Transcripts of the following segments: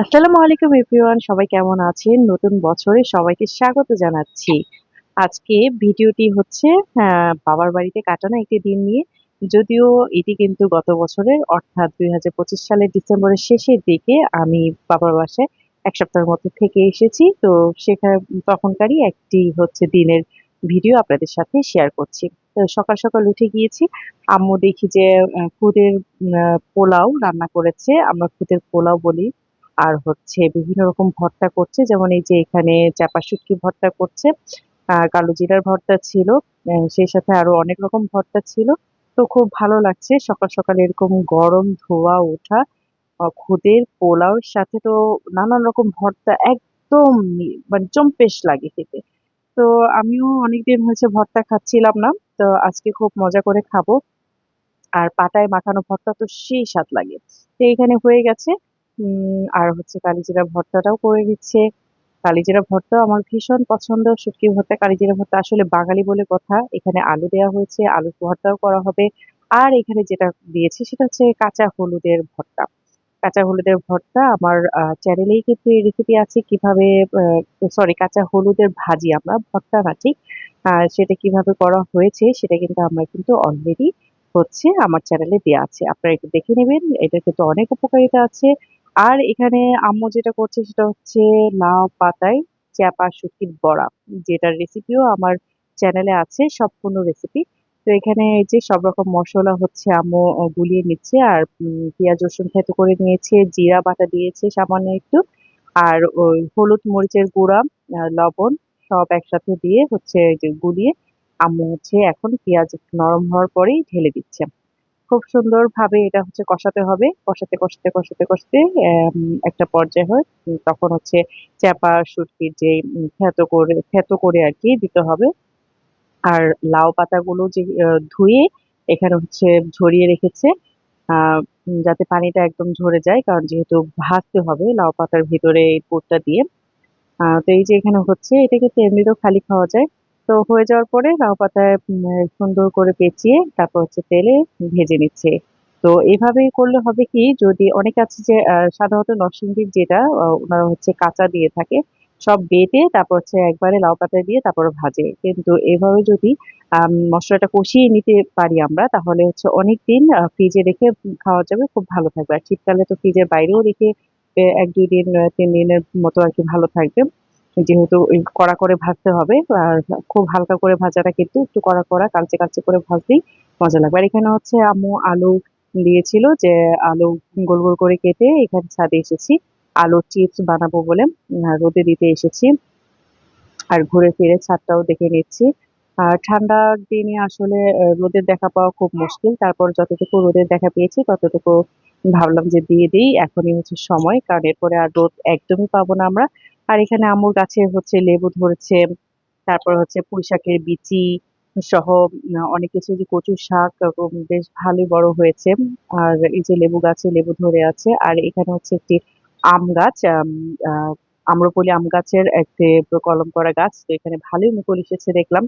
আসসালামু আলাইকুম এভরিওয়ান, সবাই কেমন আছেন? নতুন বছরে সবাইকে স্বাগত জানাচ্ছি। আজকে ভিডিওটি হচ্ছে বাবার বাড়িতে কাটানো একটি দিন নিয়ে। যদিও এটি কিন্তু গত বছরের অর্থাৎ ২০২৫ সালের ডিসেম্বরের শেষের দিকে আমি বাবার বাসায় ১ সপ্তাহের মতো থেকে এসেছি। তো তখনকারই একটি হচ্ছে দিনের ভিডিও আপনাদের সাথে শেয়ার করছি। তো সকাল, সকাল উঠে গিয়েছি। আম্মু দেখি যে খুদের পোলাও রান্না করেছে। আমরা খুদের পোলাও বলি। আর হচ্ছে বিভিন্ন রকম ভর্তা করছে। যেমন এই যে এখানে চাপা শুটকি ভর্তা করছে, কালো জিরার ভর্তা ছিল, সেই সাথে আরো অনেক রকম ভর্তা ছিল। তো খুব ভালো লাগছে সকাল, সকাল এরকম গরম ধোঁয়া ওঠা খুদের পোলাওর সাথে তো নানান রকম ভর্তা একদম মানে জম্পেশ লাগে খেতে। তো আমিও অনেকদিন হয়েছে ভর্তা খাচ্ছিলাম না। তো আজকে খুব মজা করে খাবো। আর পাটায় মাখানো ভর্তা তো সেই স্বাদ লাগে। তো এখানে হয়ে গেছে। আর হচ্ছে কালিজিরা ভর্তাটাও করে দিচ্ছে। কালিজিরা ভর্তাও আমার ভীষণ পছন্দ। শুটকি ভর্তা, কালিজিরা ভর্তা আসলে বাঙালি বলে কথা। এখানে আলু দেয়া হয়েছে, আলুর ভর্তাও করা হবে। আর এখানে যেটা দিয়েছি সেটা হচ্ছে কাঁচা হলুদের ভর্তা। কাঁচা হলুদের ভর্তা আমার চ্যানেলেই কিন্তু এই রেসিপি আছে কিভাবে সরি কাঁচা হলুদের ভাজি আমরা ভর্তা না ঠিক। সেটা কিভাবে করা হয়েছে সেটা কিন্তু আমরা কিন্তু অলরেডি হচ্ছে আমার চ্যানেলে দেয়া আছে। আপনারা একটু দেখে নেবেন। এটার কিন্তু অনেক উপকারিতা আছে। আর এখানে আম্মু যেটা করছে সেটা হচ্ছে লাউ পাতায় চ্যাপা শুটকির বড়া। যেটার রেসিপিও আমার চ্যানেলে আছে সম্পূর্ণ রেসিপি। তো এখানে এই যে সব রকম মসলা হচ্ছে আম্মু গুলিয়ে নিচ্ছে আর পেঁয়াজ রসুন থেতো করে নিয়েছে, জিরা বাটা দিয়েছে সামান্য একটু। আর ওই হলুদ মরিচের গুঁড়া, লবণ সব একসাথে দিয়ে হচ্ছে এই যে গুলিয়ে আম্মু হচ্ছে এখন পেঁয়াজ একটু নরম হওয়ার পরেই ঢেলে দিচ্ছে। খুব সুন্দরভাবে এটা হচ্ছে কষাতে হবে। কষাতে একটা পর্যায় হয়। তখন হচ্ছে চাপা শুটকির যে থেতো করে আরকি দিতে হবে। আর লাউ পাতাগুলো যে ধুয়ে এখানে হচ্ছে ঝরিয়ে রেখেছে। আ যাতে পানিটা একদম ঝরে যায়। কারণ যেহেতু ভাজতে হবে লাউ পাতার ভেতরে এই পুরটা দিয়ে। তো এই যে এখানে হচ্ছে এটা কিন্তু এমনিতেও খালি খাওয়া যায়। তো হয়ে যাওয়ার পরে লাউ পাতায় সুন্দর করে পেঁচিয়ে তারপর হচ্ছে তেলে ভেজে নিচ্ছে। তো এভাবেই করলে হবে কি যদি অনেকে আছে যে সাধারণত নরসিংদীর যেটা উনারা হচ্ছে কাঁচা দিয়ে থাকে। সব বেটে তারপর হচ্ছে একবারে লাউ পাতায় দিয়ে তারপরে ভাজে। কিন্তু এভাবে যদি মসলাটা কষিয়ে নিতে পারি আমরা তাহলে হচ্ছে অনেকদিন ফ্রিজে রেখে খাওয়া যাবে। খুব ভালো থাকবে। আর শীতকালে তো ফ্রিজের বাইরেও রেখে ১-২ দিন ৩ দিনের মতো আরকি ভালো থাকবে। যেহেতু ওই কড়া করে ভাজতে হবে। আর খুব হালকা করে ভাজাটা কিন্তু একটু কড়া, কড়া কালচে, কালচে করে ভাজলেই মজা লাগবে। আর এখানে হচ্ছে আম্মু আলু দিয়েছিল যে আলু গোল, গোল করে কেটে এখানে ছাদে এসেছি। আলুর চিপস বানাবো বলে রোদে দিতে এসেছি। আর ঘুরে ফিরে ছাদটাও দেখে নিচ্ছি। আর ঠান্ডার দিনে আসলে রোদের দেখা পাওয়া খুব মুশকিল। তারপর যতটুকু রোদের দেখা পেয়েছি ততটুকু ভাবলাম যে দিয়ে দেই। এখনই হচ্ছে সময়। কারণ এরপরে আর রোদ একদমই পাবো না আমরা। আর এখানে আম্মুর গাছে হচ্ছে লেবু ধরেছে। তারপর হচ্ছে পুঁইশাকের বিচি সহ অনেক কিছু যে কচু শাক বেশ ভালোই বড় হয়েছে। আর এই যে লেবু গাছে লেবু ধরে আছে। আর এখানে হচ্ছে একটি আম গাছ আ আম্রপলি আম গাছের একটি কলম করা গাছ। তো এখানে ভালোই মুকুল এসেছে দেখলাম।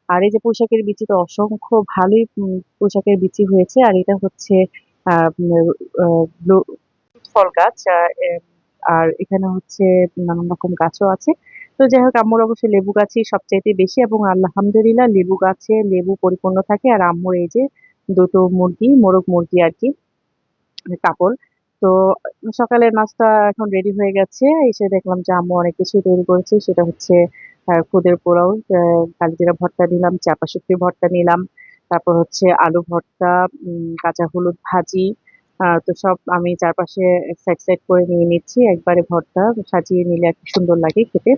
আর এই যে পুঁইশাকের বিচি তো অসংখ্য ভালোই পুঁইশাকের বিচি হয়েছে। আর এটা হচ্ছে আ উম আ ব্লু ফল গাছ। আর এখানে হচ্ছে নানান রকম গাছও আছে। তো যাই হোক আম্মুর অবশ্য লেবু গাছই সবচাইতে বেশি এবং আলহামদুলিল্লাহ লেবু গাছে লেবু পরিপূর্ণ থাকে। আর আম্মুর এই যে ২ টো মুরগি, মোরগ মুরগি আরকি কাপড়। তো সকালের নাস্তা এখন রেডি হয়ে গেছে। এসে দেখলাম যে আম্মু অনেক কিছুই তৈরি করেছে। সেটা হচ্ছে খুদের পোলাও, কালিজিরা ভর্তা নিলাম, চাপা শুটকির ভর্তা নিলাম। তারপর হচ্ছে আলু ভর্তা, কাঁচা হলুদ ভাজি। তো সব আমি চারপাশে সাইড, সাইড করে নিয়ে নিচ্ছি। একবারে ভর্তা সাজিয়ে নিলে আরকি সুন্দর লাগে খেতে।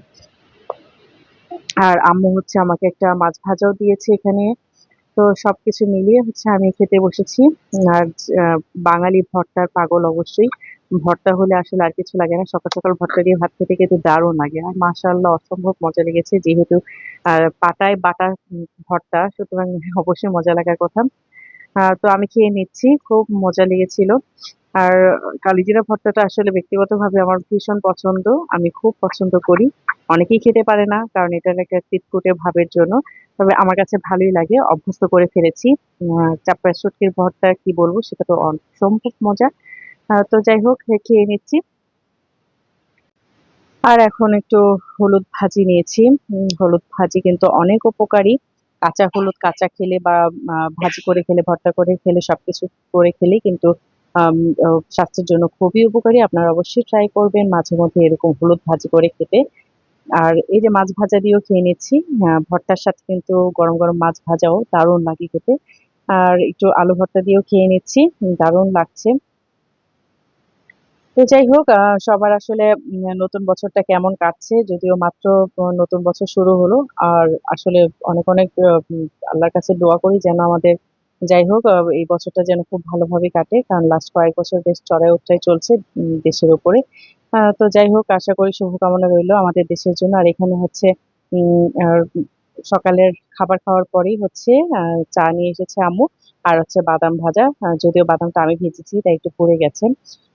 আর আম্মু হচ্ছে আমাকে একটা মাছ ভাজাও দিয়েছে এখানে। তো সবকিছু মিলিয়ে হচ্ছে আমি খেতে বসেছি। আর আ বাঙালি ভর্তার পাগল অবশ্যই। ভর্তা হলে আসলে আর কিছু লাগে না। সকাল, সকাল ভর্তা দিয়ে ভাত খেতে কিন্তু দারুণ লাগে। আর মাশাআল্লাহ অসম্ভব মজা লেগেছে। যেহেতু পাটায় বাটা ভর্তা সুতরাং অবশ্যই মজা লাগার কথা। তো আমি খেয়ে নিচ্ছি। খুব মজা লেগেছিল। আর কালিজিরা ভর্তাটা আসলে ব্যক্তিগতভাবে আমার ভীষণ পছন্দ। আমি খুব পছন্দ করি। অনেকেই খেতে পারে না। কারণ এটার একটা তিতকুটে ভাবের জন্য। তবে আমার কাছে ভালোই লাগে। অভ্যস্ত করে ফেলেছি। চাপড়া শুটকির ভর্তা কি বলব সেটা তো অসম্ভব মজা। তো যাই হোক খেয়ে নিচ্ছি। আর এখন একটু হলুদ ভাজি নিয়েছি। হলুদ ভাজি কিন্তু অনেক উপকারী। কাঁচা হলুদ কাঁচা খেলে বা ভাজি করে খেলে, ভর্তা করে খেলে, সবকিছু করে খেলেই কিন্তু আম স্বাস্থ্যের জন্য খুবই উপকারী। আপনারা অবশ্যই ট্রাই করবেন মাঝে মধ্যে এরকম হলুদ ভাজি করে খেতে। আর এই যে মাছ ভাজা দিয়েও খেয়ে নিচ্ছি। ভর্তার সাথে কিন্তু গরম, গরম মাছ ভাজাও দারুণ লাগে খেতে। আর একটু আলু ভর্তা দিয়েও খেয়ে নিচ্ছি। দারুণ লাগছে। তো যাই হোক সবার আসলে নতুন বছরটা কেমন কাটছে? যদিও মাত্র নতুন বছর শুরু হলো। আর আসলে অনেক, অনেক আল্লাহর কাছে দোয়া করি যেন আমাদের যাই হোক এই বছরটা যেন খুব ভালোভাবে কাটে। কারণ লাস্ট কয়েক বছর বেশ চড়াই-উতরাই চলছে দেশের উপরে। তো যাই হোক আশা করি শুভকামনা রইলো আমাদের দেশের জন্য। আর এখানে হচ্ছে আর সকালের খাবার খাওয়ার পরেই হচ্ছে আ চা নিয়ে এসেছে আম্মু। আর হচ্ছে বাদাম ভাজা। যদিও বাদামটা আমি ভেজেছি তাই একটু পুড়ে গেছে।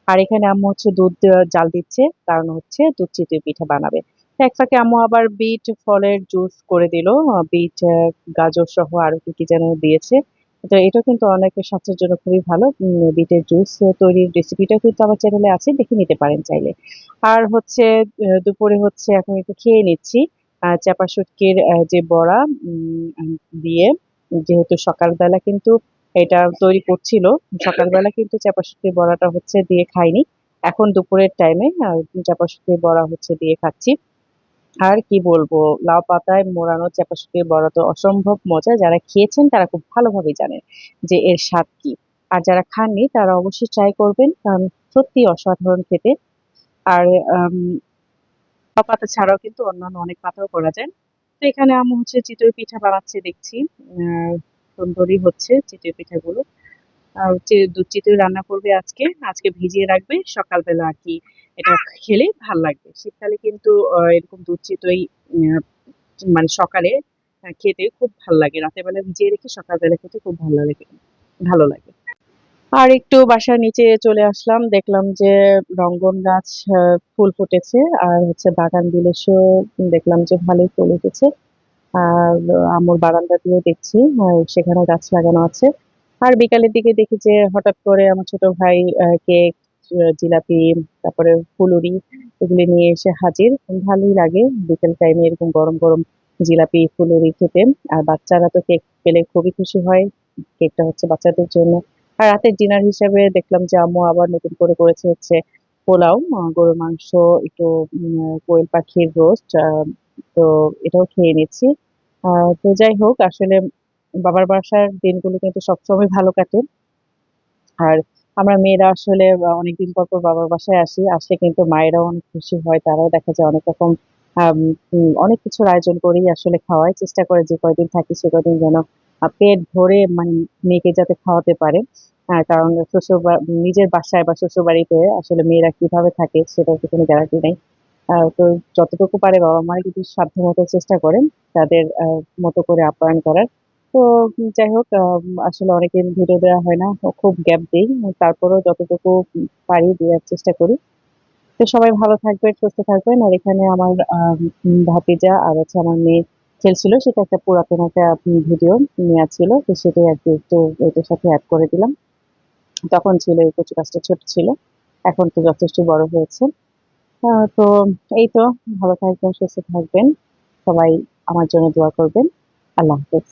আর এখানে আম্মু হচ্ছে দুধ জাল দিচ্ছে। কারণ হচ্ছে দুধ চিতই পিঠা বানাবে। তো এক ফাঁকে আম্মু আবার বিট ফলের জুস করে দিল। বিট, গাজর সহ আরো কি, কি যেন দিয়েছে। তো এটাও কিন্তু অনেকের স্বাস্থ্যের জন্য খুবই ভালো। বিটের জুস তৈরির রেসিপিটাও কিন্তু আমার চ্যানেলে আছে। দেখে নিতে পারেন চাইলে। আর হচ্ছে দুপুরে হচ্ছে এখন একটু খেয়ে নিচ্ছি। চাপা শুটকির যে বড়া দিয়ে যেহেতু সকালবেলা কিন্তু এটা তৈরি করছিল। সকালবেলা কিন্তু চাপা শুটকির বড়াটা হচ্ছে দিয়ে খাইনি। এখন দুপুরের টাইমে চাপা শুটকির বড়া হচ্ছে দিয়ে খাচ্ছি। আর কি বলবো? লাউ পাতায় মোড়ানো চাপা শুটকির বড়া তো অসম্ভব মজা। যারা খেয়েছেন তারা খুব ভালোভাবেই জানেন যে এর স্বাদ কি। আর যারা খাননি তারা অবশ্যই ট্রাই করবেন। কারণ সত্যিই অসাধারণ খেতে। আর আম লাউ পাতা ছাড়াও কিন্তু অন্যান্য অনেক পাতাও করা যায়। তো এখানে আম্মু হচ্ছে চিতই পিঠা বানাচ্ছে দেখছি। আ সুন্দরই হচ্ছে চিতই পিঠাগুলো। দুধ চিতই রান্না করবে আজকে। আজকে ভিজিয়ে রাখবে। সকালবেলা আরকি এটা খেলে ভাল লাগবে। শীতকালে কিন্তু এরকম দুধ চিতই আ মানে সকালে খেতে খুব ভাল লাগে। রাতের বেলা ভিজিয়ে রেখে সকালবেলা খেতে খুব ভালো লাগে। আর একটু বাসার নিচে চলে আসলাম। দেখলাম যে রঙ্গন গাছ ফুল ফুটেছে। আর হচ্ছে বাগান বিলাসেও দেখলাম যে ভালোই ফুল উঠেছে। আর আম্মুর বারান্দা দিয়েও দেখছি সেখানেও গাছ লাগানো আছে। আর বিকালের দিকে দেখি যে হঠাৎ করে আমার ছোট ভাই কেক, জিলাপি, তারপরে ফুলুরি এগুলি নিয়ে এসে হাজির। ভালোই লাগে বিকেল টাইমে এরকম গরম, গরম জিলাপি, ফুলুরি খেতে। আর বাচ্চারা তো কেক পেলে খুবই খুশি হয়। কেকটা হচ্ছে বাচ্চাদের জন্য। আর রাতের ডিনার হিসেবে দেখলাম যে আম্মু আবার নতুন করে করেছে হচ্ছে পোলাও, গরুর মাংস, একটু কোয়েল পাখির রোস্ট। তো এটাও খেয়ে নিচ্ছি। আ তো যাই হোক আসলে বাবার বাসার দিনগুলো কিন্তু সবসময় ভালো কাটে। আর আমরা মেয়েরা আসলে অনেকদিন পর, পর বাবার বাসায় আসি। আসলে কিন্তু মায়েরাও অনেক খুশি হয়। তারাও দেখা যায় অনেক রকম আম অনেক কিছুর আয়োজন করেই আসলে খাওয়ায়। চেষ্টা করে যে কয়দিন থাকি সে কয়দিন যেন পেট ভরে মানে মেয়েকে যাতে খাওয়াতে পারে। কারণ নিজের বাসায় বা শ্বশুরবাড়িতে আসলে মেয়েরা কিভাবে থাকে সেটার তো কোনো গ্যারান্টি নাই। তো যতটুকু পারে বাবা-মাই যদি সাধ্যমত চেষ্টা করেন তাদের মতো করে আপ্যায়ন করার। তো যাই হোক আসলে অনেকদিন ভিডিও দেওয়া হয় না। খুব গ্যাপ দেই। তারপরেও যতটুকু পারি দেওয়ার চেষ্টা করি। তো সবাই ভালো থাকবেন, সুস্থ থাকবেন। আর এখানে আমার ভাতিজা আর হচ্ছে আমার মেয়ে খেলছিল। সেটা একটা পুরাতন একটা ভিডিও নেয়া ছিল। তো সেটাই আরকি একটু এটার সাথে এড করে দিলাম। তখন ছিল এই কচু গাছটা ছোট ছিল। এখন তো যথেষ্ট বড় হয়েছে। তো এই তো ভালো থাকবেন, সুস্থ থাকবেন। সবাই আমার জন্য দোয়া করবেন। আল্লাহ হাফেজ।